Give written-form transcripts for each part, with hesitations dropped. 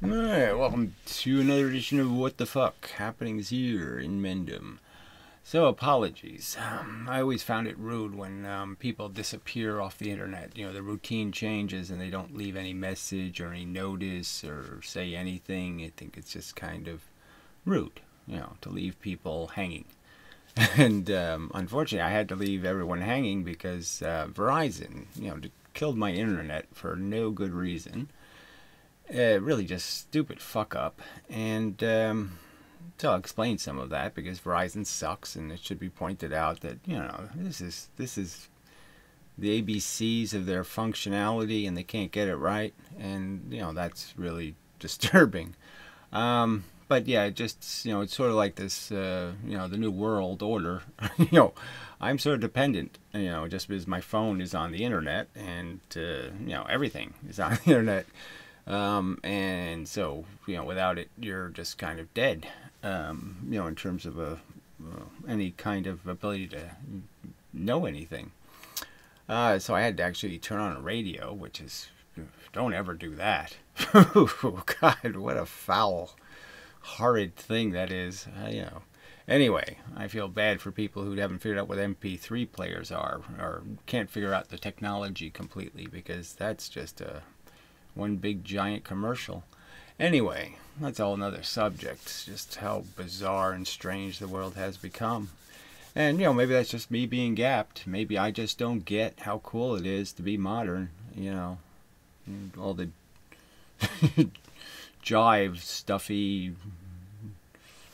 Alright, welcome to another edition of What the Fuck Happenings here in Mendham. So, apologies. I always found it rude when people disappear off the internet. You know, the routine changes and they don't leave any message or any notice or say anything. I think it's just kind of rude, you know, to leave people hanging. And unfortunately, I had to leave everyone hanging because Verizon, you know, killed my internet for no good reason. Really just stupid fuck up, and so I'll explain some of that because Verizon sucks, and it should be pointed out that, you know, this is the ABCs of their functionality, and they can't get it right, and you know that's really disturbing. But yeah, just, you know, it's sort of like this, you know, the new world order. You know, I'm sort of dependent, you know, just because my phone is on the internet, and you know, everything is on the internet. And so, you know, without it, you're just kind of dead, you know, in terms of any kind of ability to know anything. So I had to actually turn on a radio, which is, don't ever do that. Oh, God, what a foul, horrid thing that is, you know. Anyway, I feel bad for people who haven't figured out what MP3 players are, or can't figure out the technology completely, because that's just one big giant commercial. Anyway, that's all another subject. Just how bizarre and strange the world has become. And, you know, maybe that's just me being gapped. Maybe I just don't get how cool it is to be modern. You know, all the jive, stuffy.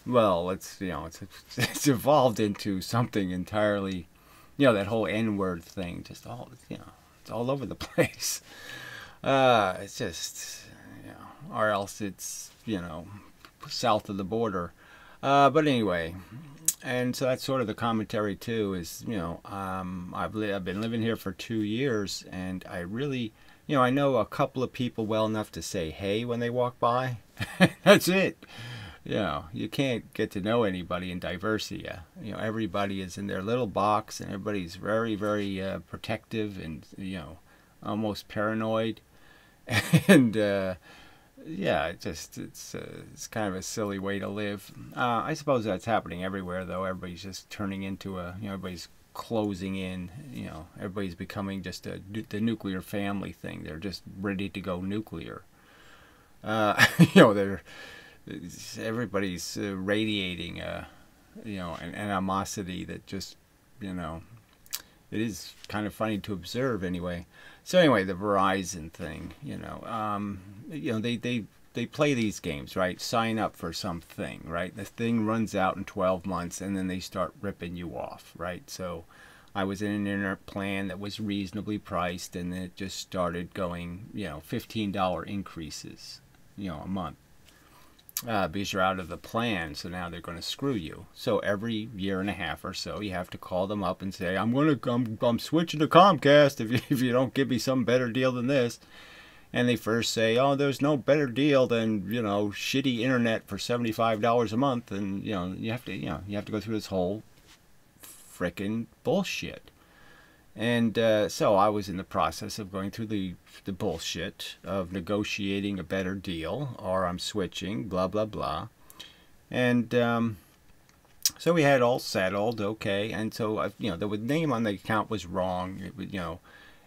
Well, it's, you know, it's evolved into something entirely, you know, that whole N-word thing. Just all, you know, it's all over the place. It's just, you know, or else it's, you know, south of the border. But anyway, and so that's sort of the commentary too, is, you know, I've been living here for 2 years, and I really, you know, I know a couple of people well enough to say hey when they walk by. That's it. You know, you can't get to know anybody in Diversia. You know, everybody is in their little box, and everybody's very, very protective and, you know, almost paranoid. And yeah, it's kind of a silly way to live. I suppose that's happening everywhere, though. Everybody's just turning into a, you know, everybody's closing in. You know, everybody's becoming just the nuclear family thing. They're just ready to go nuclear. You know, everybody's radiating you know, an animosity that just, you know, it is kind of funny to observe anyway. So anyway, the Verizon thing, you know, they play these games, right? Sign up for something, right? The thing runs out in 12 months, and then they start ripping you off, right? So I was in an internet plan that was reasonably priced, and then it just started going, you know, $15 increases, you know, a month. Because you're out of the plan, so now they're going to screw you. So every year and a half or so, you have to call them up and say, I'm switching to Comcast if you don't give me some better deal than this. And they first say, oh, there's no better deal than, you know, shitty internet for $75 a month, and you know, you have to go through this whole frickin' bullshit. And so I was in the process of going through the bullshit of negotiating a better deal, or I'm switching, blah, blah, blah. And so we had all settled, okay. And so, you know, the name on the account was wrong, you know,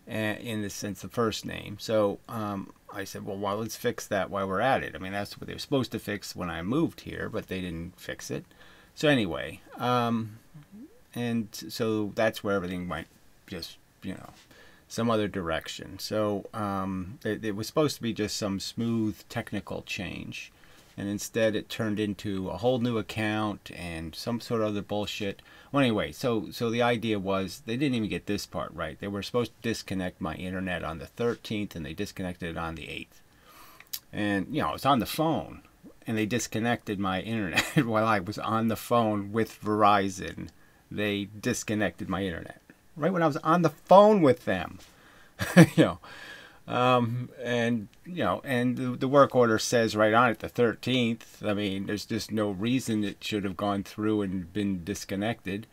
in the sense the first name. So I said, well, let's fix that while we're at it. I mean, that's what they were supposed to fix when I moved here, but they didn't fix it. So anyway, and so that's where everything went. Just, you know, some other direction. So it was supposed to be just some smooth technical change, and instead it turned into a whole new account and some sort of other bullshit. Well, anyway, so the idea was they didn't even get this part right. They were supposed to disconnect my internet on the 13th, and they disconnected it on the 8th. And, you know, it's on the phone, and they disconnected my internet while I was on the phone with Verizon. They disconnected my internet right when I was on the phone with them. You know, and you know, and the work order says right on it the 13th. I mean, there's just no reason it should have gone through and been disconnected.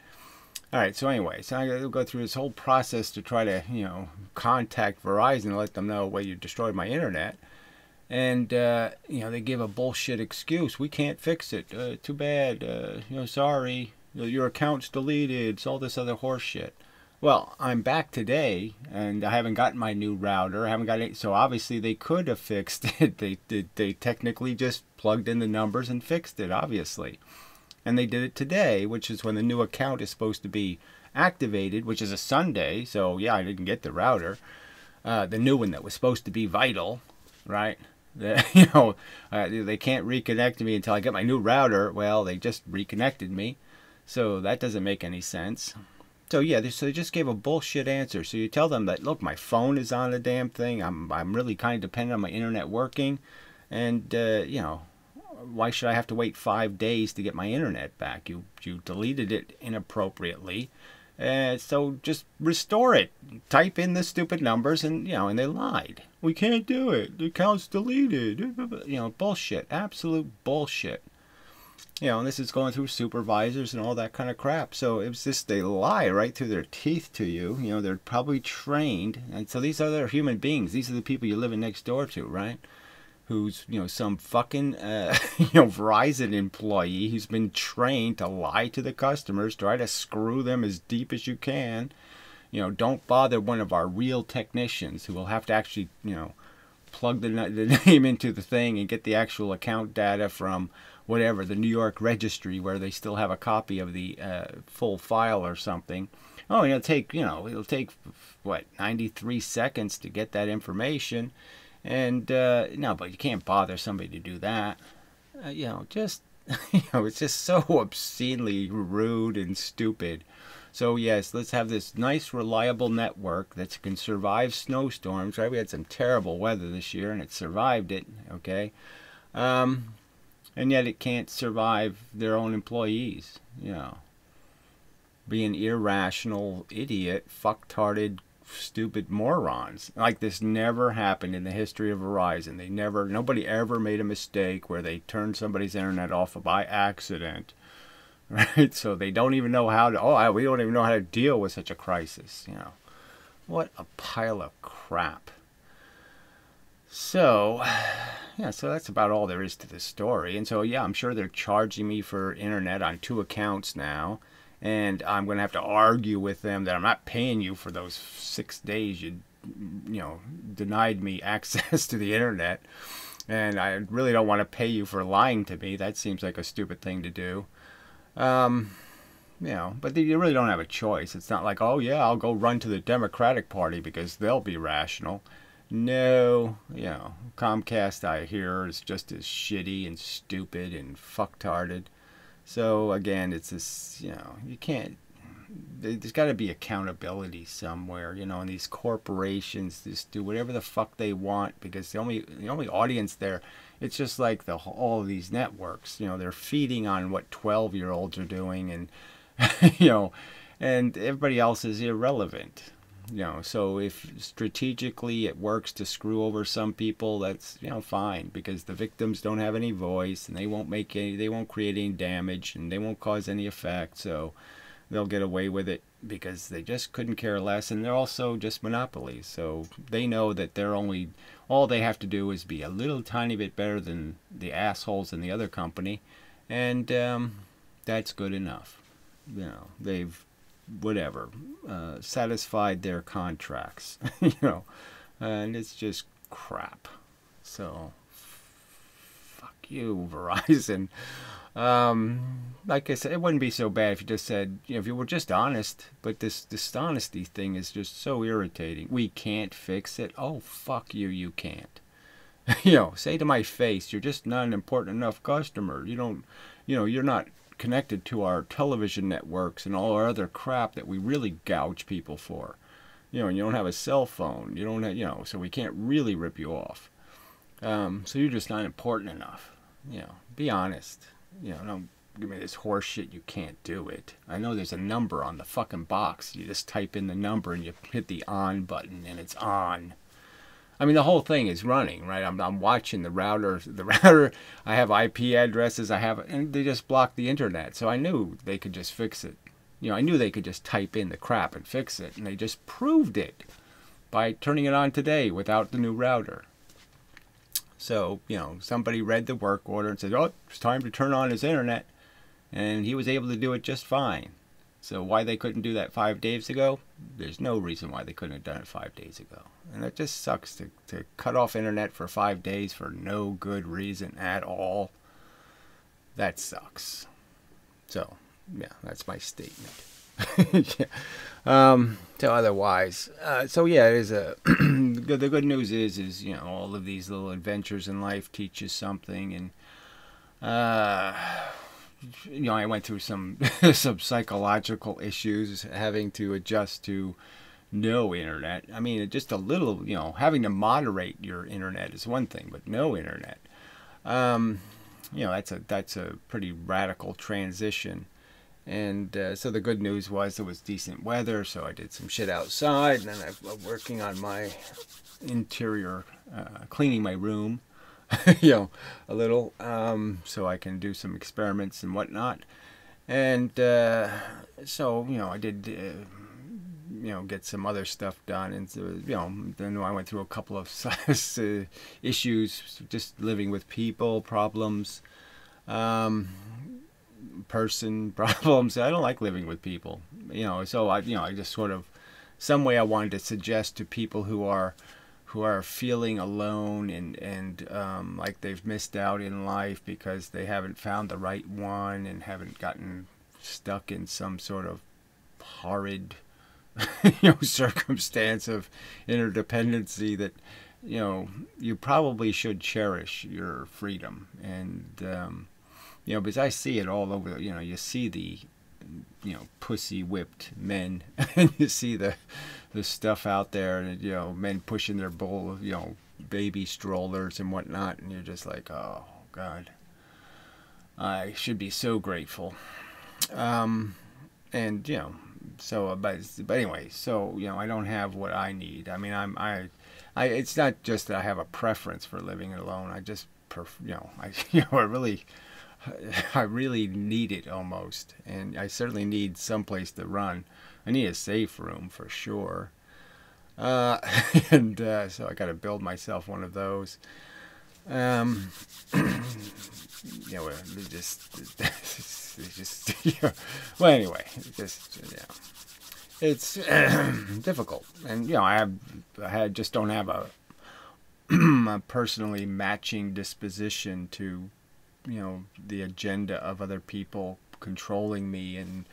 All right, so anyway, so I got to go through this whole process to try to, you know, contact Verizon and let them know, well, you destroyed my internet. And, they give a bullshit excuse. We can't fix it. Too bad. Sorry. Your account's deleted. It's all this other horse shit. Well, I'm back today, and I haven't gotten my new router. I haven't got it. So obviously they could have fixed it. They technically just plugged in the numbers and fixed it, obviously. And they did it today, which is when the new account is supposed to be activated, which is a Sunday. So, yeah, I didn't get the router. The new one that was supposed to be vital, right? They can't reconnect me until I get my new router. Well, they just reconnected me. So that doesn't make any sense. So yeah, so they just gave a bullshit answer. So you tell them that, look, my phone is on the damn thing. I'm really kind of dependent on my internet working, and why should I have to wait 5 days to get my internet back? You deleted it inappropriately, so just restore it. Type in the stupid numbers, and and they lied. We can't do it. The account's deleted. Bullshit. Absolute bullshit. And this is going through supervisors and all that kind of crap. So it was just, they lie right through their teeth to you. They're probably trained. And so these other human beings, these are the people you're living next door to, right? Who's, some fucking, Verizon employee who's been trained to lie to the customers, try to screw them as deep as you can. Don't bother one of our real technicians who will have to actually, plug the name into the thing and get the actual account data from whatever, the New York registry, where they still have a copy of the full file or something. Oh, it'll take, what, 93 seconds to get that information. And, no, but you can't bother somebody to do that. Just, it's just so obscenely rude and stupid. So, yes, let's have this nice, reliable network that can survive snowstorms, right? We had some terrible weather this year, and it survived it, okay? And yet it can't survive their own employees, being irrational, idiot, fucktarded, stupid morons. Like, this never happened in the history of Verizon. Nobody ever made a mistake where they turned somebody's internet off by accident, right? So they don't even know how to, we don't even know how to deal with such a crisis, What a pile of crap. So, so that's about all there is to this story. And so, yeah, I'm sure they're charging me for internet on 2 accounts now. And I'm going to have to argue with them that I'm not paying you for those 6 days you denied me access to the internet. And I really don't want to pay you for lying to me. That seems like a stupid thing to do. But you really don't have a choice. It's not like, oh, yeah, I'll go run to the Democratic Party because they'll be rational. No, Comcast, I hear, is just as shitty and stupid and fucktarded. So, again, it's this, you can't, there's got to be accountability somewhere, and these corporations just do whatever the fuck they want, because the only audience there, it's just like all of these networks, they're feeding on what 12-year-olds are doing, and, and everybody else is irrelevant. So if strategically it works to screw over some people, that's, fine, because the victims don't have any voice, and they won't create any damage, and they won't cause any effect, so they'll get away with it because they just couldn't care less, and they're also just monopolies. So they know that all they have to do is be a little tiny bit better than the assholes in the other company, and that's good enough. They've satisfied their contracts, and it's just crap. So, fuck you, Verizon. Like I said, it wouldn't be so bad if you just said, if you were just honest, but this dishonesty thing is just so irritating. We can't fix it. Oh, fuck you, you can't. Say to my face, you're just not an important enough customer. You're not connected to our television networks and all our other crap that we really gouge people for. And you don't have a cell phone. You don't have, so we can't really rip you off. So you're just not important enough. Be honest. Don't give me this horse shit, you can't do it. I know there's a number on the fucking box. You just type in the number and you hit the on button and it's on. I mean, the whole thing is running, right? I'm watching the router. I have IP addresses. And they just blocked the internet. So I knew they could just fix it. I knew they could just type in the crap and fix it. And they just proved it by turning it on today without the new router. So, somebody read the work order and said, oh, it's time to turn on his internet. And he was able to do it just fine. So why they couldn't do that 5 days ago? There's no reason why they couldn't have done it 5 days ago. And it just sucks to cut off internet for 5 days for no good reason at all. That sucks. So, yeah, that's my statement. Yeah. So otherwise, so yeah, it is a the good news is all of these little adventures in life teach you something, and I went through some some psychological issues having to adjust to no internet. I mean, just a little, having to moderate your internet is one thing, but no internet, that's a pretty radical transition. And so the good news was it was decent weather, so I did some shit outside, and then I'm working on my interior, cleaning my room, a little, so I can do some experiments and whatnot. And so, I did, get some other stuff done. And, so, then I went through a couple of issues, just living with people, problems, person problems. I don't like living with people, so I just sort of, some way I wanted to suggest to people who are feeling alone and like they've missed out in life because they haven't found the right one and haven't gotten stuck in some sort of horrid circumstance of interdependency, that you probably should cherish your freedom. And because I see it all over. You see the pussy whipped men, and you see the stuff out there, and men pushing their bull, baby strollers and whatnot, and you're just like, oh God, I should be so grateful. And so but anyway, so I don't have what I need. I mean, I it's not just that I have a preference for living alone. I just I really need it almost, and I certainly need someplace to run. I need a safe room for sure, and so I got to build myself one of those. Well, anyway, it's difficult, and I just don't have a personally matching disposition to the agenda of other people controlling me and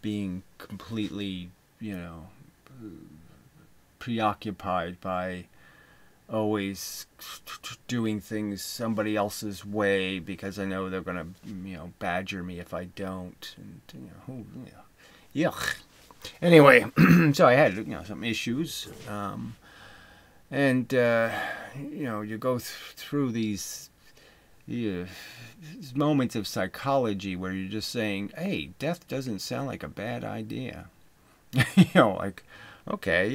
being completely preoccupied by always doing things somebody else's way because I know they're gonna badger me if I don't, and yuck. Anyway, so I had some issues, and you go through these moments of psychology where you're just saying, hey, death doesn't sound like a bad idea. Like, okay,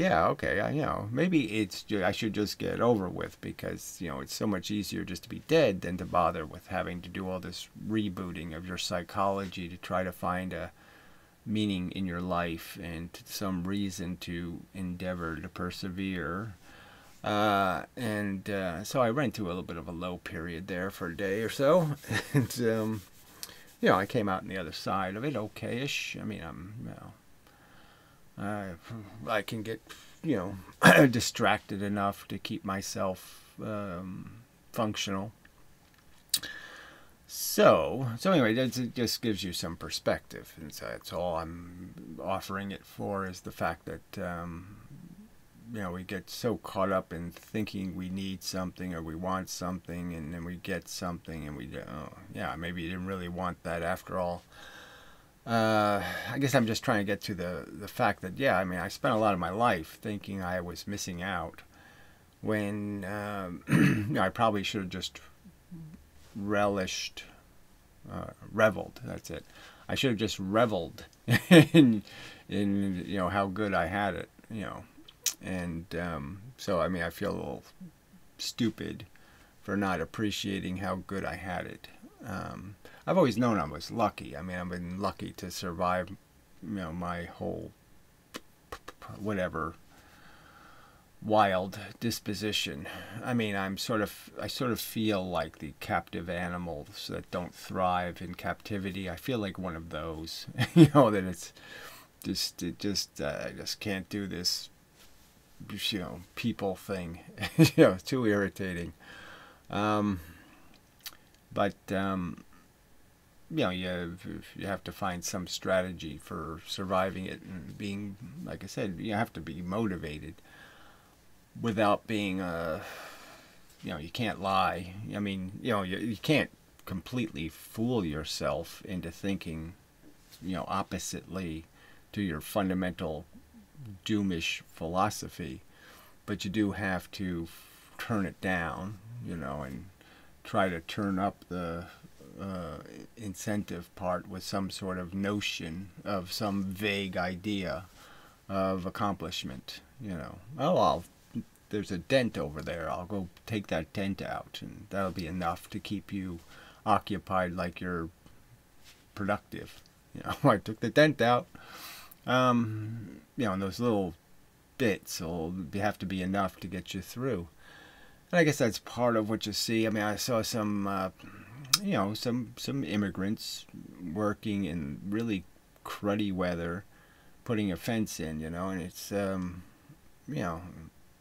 maybe I should just get it over with, because it's so much easier just to be dead than to bother with having to do all this rebooting of your psychology to try to find a meaning in your life and some reason to endeavor to persevere. So I ran through a little bit of a low period there for a day or so, and I came out on the other side of it okay-ish. I mean, I can get distracted enough to keep myself functional. So anyway, it just gives you some perspective, and so that's all I'm offering it for, is the fact that we get so caught up in thinking we need something or we want something, and then we get something and maybe you didn't really want that after all. I guess I'm just trying to get to the fact that I spent a lot of my life thinking I was missing out when I probably should have just reveled. That's it. I should have just reveled in how good I had it. And so I feel a little stupid for not appreciating how good I had it. I've always known I was lucky. I've been lucky to survive, my whole whatever wild disposition. I mean, I sort of feel like the captive animals that don't thrive in captivity. I feel like one of those, that it's I just can't do this, people thing. It's too irritating. Um, but you have to find some strategy for surviving it and being, like I said, you have to be motivated without being you can't lie. I mean, you can't completely fool yourself into thinking, oppositely to your fundamental doomish philosophy, but you do have to turn it down, and try to turn up the incentive part with some sort of notion of some vague idea of accomplishment. There's a dent over there. I'll go take that dent out, and that'll be enough to keep you occupied like you're productive. I took the dent out. And those little bits will have to be enough to get you through. And I guess that's part of what you see. I mean, I saw some, some immigrants working in really cruddy weather, putting a fence in, and it's,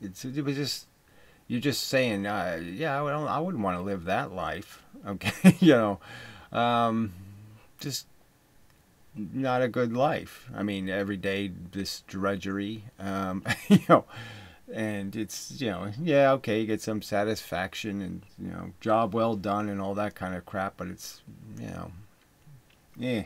it was just, you're just saying, yeah, I wouldn't want to live that life. Okay, just not a good life. I mean, every day this drudgery, and it's, yeah, okay, you get some satisfaction and, job well done and all that kind of crap, but it's, yeah.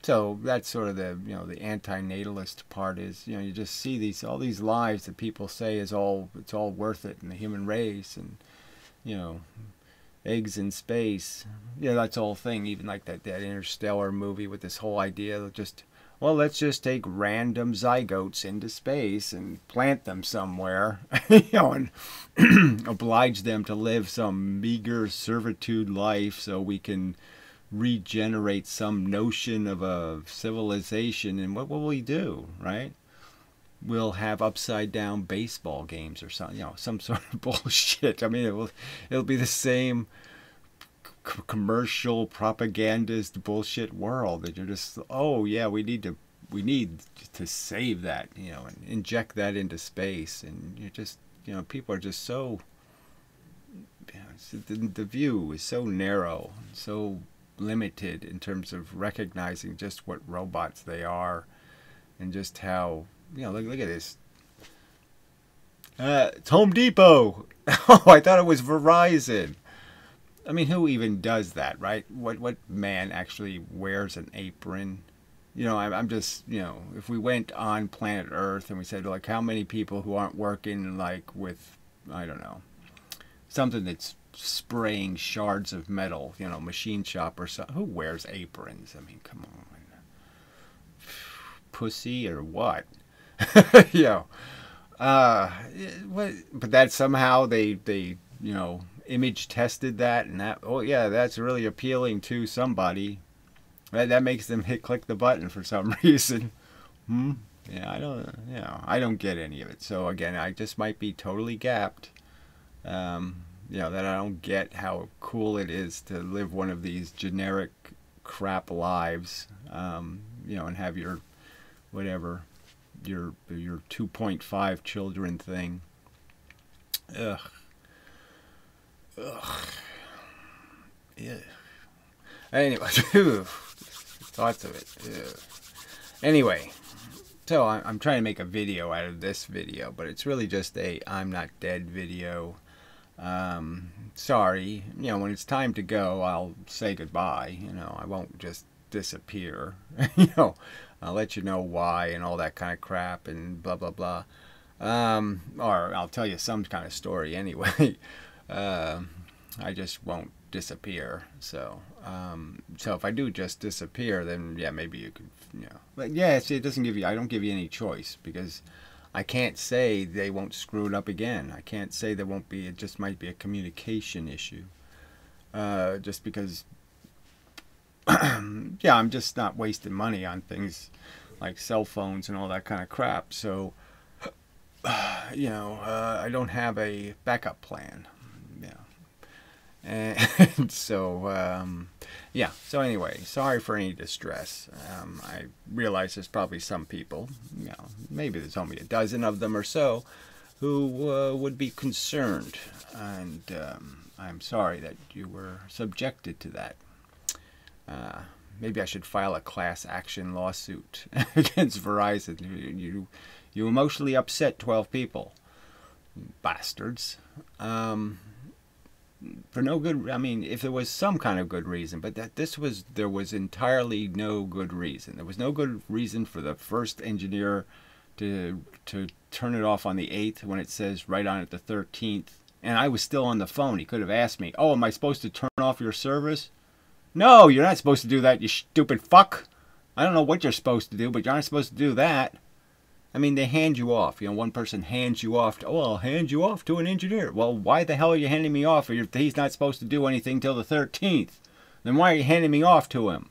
So that's sort of the, the anti-natalist part is, you just see all these lives that people say it's all worth it in the human race, and, eggs in space. That's the whole thing. Even like that Interstellar movie with this whole idea of let's just take random zygotes into space and plant them somewhere, and oblige them to live some meager servitude life so we can regenerate some notion of a civilization. And what will we do, right? We'll have upside down baseball games or something, some sort of bullshit. I mean, it'll be the same commercial propagandist bullshit world that you're just, oh yeah, we need to save that, and inject that into space. And you're just, people are just so, the view is so narrow, so limited in terms of recognizing just what robots they are, and just how, look at this. It's Home Depot. Oh, I thought it was Verizon. I mean, who even does that, right? What man actually wears an apron? I'm just, if we went on planet Earth and we said, like, how many people who aren't working, like, with, I don't know, something that's spraying shards of metal, machine shop or something, who wears aprons? I mean, come on. Pussy or what? But that somehow they image tested that, and that, oh yeah, that's really appealing to somebody. That makes them click the button for some reason. Yeah, I don't get any of it. So again, I just might be totally gapped. That I don't get how cool it is to live one of these generic crap lives, and have your whatever, your 2.5 children thing. Ugh. Yeah. Anyway, thoughts of it. Ugh. Anyway, so I'm trying to make a video out of this video, but it's really just a I'm not dead video. Sorry, when it's time to go, I'll say goodbye. I won't just disappear. I'll let you know why and all that kind of crap and blah blah blah. Or I'll tell you some kind of story anyway. I just won't disappear. So if I do just disappear, then yeah, maybe you could, But yeah, see, I don't give you any choice, because I can't say they won't screw it up again. I can't say there won't be. It just might be a communication issue. Just because, yeah, I'm just not wasting money on things like cell phones and all that kind of crap. So I don't have a backup plan. And yeah, so anyway, sorry for any distress. I realize there's probably some people, maybe there's only a dozen of them or so, who would be concerned. And I'm sorry that you were subjected to that. Maybe I should file a class action lawsuit against Verizon. You emotionally upset 12 people. Bastards. For no good, I mean, if there was some kind of good reason, but there was entirely no good reason. There was no good reason for the first engineer to turn it off on the 8th when it says right on it the 13th. And I was still on the phone. He could have asked me, oh, am I supposed to turn off your service? No, you're not supposed to do that, you stupid fuck. I don't know what you're supposed to do, but you're not supposed to do that. I mean, they hand you off. One person hands you off. I'll hand you off to an engineer. Well, why the hell are you handing me off if he's not supposed to do anything till the 13th? Then why are you handing me off to him?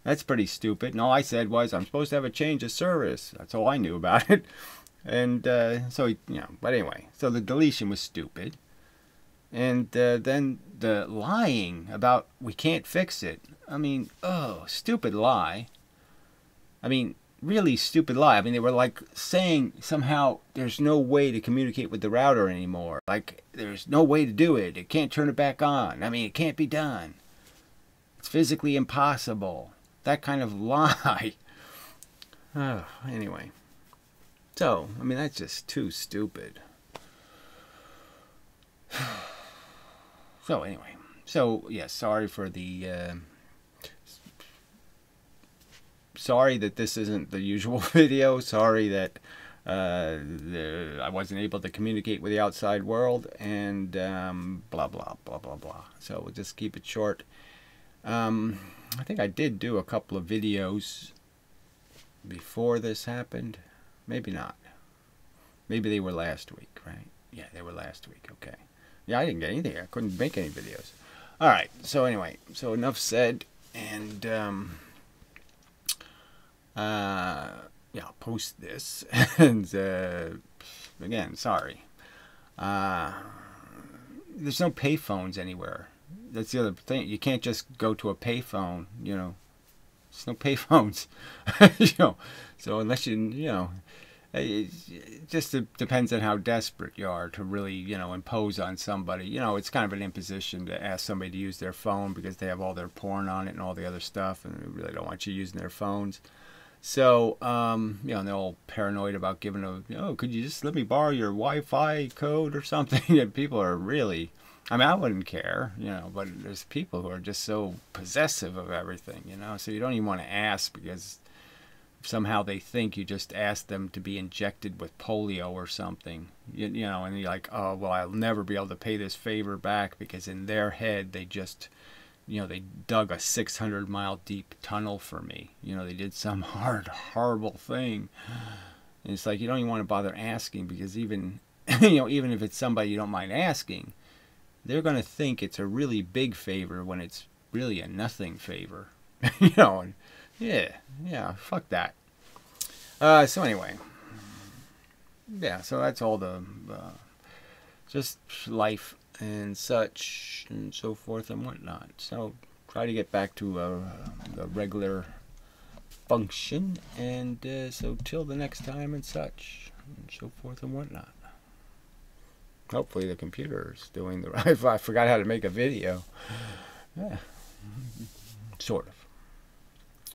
That's pretty stupid. And all I said was, I'm supposed to have a change of service. That's all I knew about it. And so, but anyway. So the deletion was stupid. And then the lying about we can't fix it. I mean, oh, stupid lie. I mean, really stupid lie. I mean, they were like saying somehow there's no way to communicate with the router anymore. Like, there's no way to do it. It can't turn it back on. I mean, it can't be done. It's physically impossible. That kind of lie. Oh, anyway. So, I mean, that's just too stupid. So, anyway. So, yeah, sorry for the... sorry that this isn't the usual video. Sorry that I wasn't able to communicate with the outside world. And blah, blah, blah, blah, blah. So, we'll just keep it short. I think I did do a couple of videos before this happened. Maybe not. Maybe they were last week, right? Yeah, they were last week. Okay. Yeah, I didn't get anything. I couldn't make any videos. All right. So anyway, so enough said. And yeah, I'll post this. And again, sorry. There's no payphones anywhere. That's the other thing. You can't just go to a payphone. There's no payphones. So unless it just depends on how desperate you are to really, impose on somebody. It's kind of an imposition to ask somebody to use their phone because they have all their porn on it and all the other stuff, and they really don't want you using their phones. So, and they're all paranoid about giving could you just let me borrow your Wi-Fi code or something? And people are really, I mean, I wouldn't care, but there's people who are just so possessive of everything, so you don't even want to ask because somehow they think you just asked them to be injected with polio or something, and you're like, oh, well, I'll never be able to pay this favor back because in their head they just, they dug a 600-mile deep tunnel for me. They did some horrible thing. And it's like you don't even want to bother asking because even, even if it's somebody you don't mind asking, they're going to think it's a really big favor when it's really a nothing favor. And yeah, fuck that. So anyway, yeah, so that's all the, just life and such and so forth and whatnot. So try to get back to the regular function, and so till the next time and such and so forth and whatnot. Hopefully the computer is doing the right. I forgot how to make a video. Yeah, sort of.